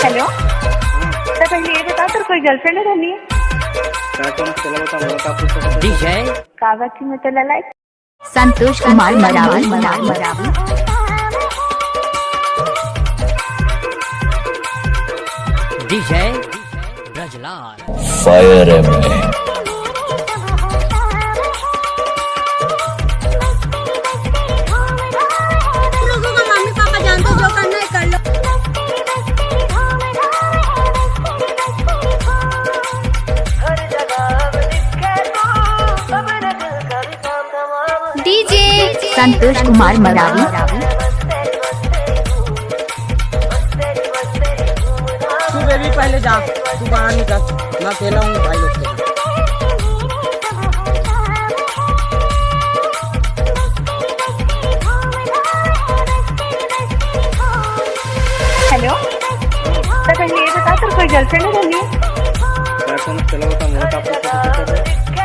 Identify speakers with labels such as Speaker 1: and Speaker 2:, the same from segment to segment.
Speaker 1: Hello, तो पहले ये बता तेरे कोई गर्लफ्रेंड है रहनी है?
Speaker 2: डीजे
Speaker 1: कागज में तो ललाई
Speaker 3: संतोष कुमार मरावी
Speaker 2: डीजे ब्रजलाल
Speaker 4: फायर है मैं।
Speaker 5: लोगों का मम्मी पापा जानते जो करना है कर लो।
Speaker 3: डीजे संतोष कुमार मरावी
Speaker 6: तू बेबी पहले जा, तू बाहर निकल, मैं अकेला हूँ भाई लोग के साथ।
Speaker 1: हेलो, तो पहले ये बता तेरे कोई गर्लफ्रेंड है रहनी है?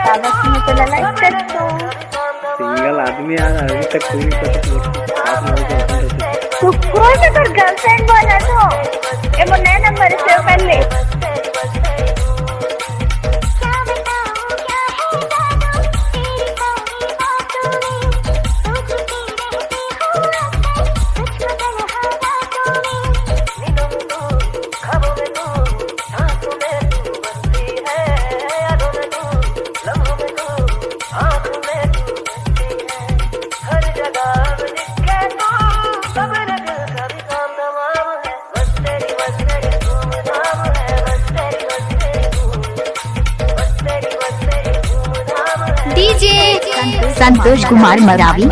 Speaker 1: कागज में तो ललाई
Speaker 7: सिंगल आदमी यार अभी तक कोई नहीं पता
Speaker 1: तू कौन सा तेरा गर्लफ्रेंड बोला तो ये नया नंबर सेव कर ले।
Speaker 3: डीजे संतोष कुमार मरावी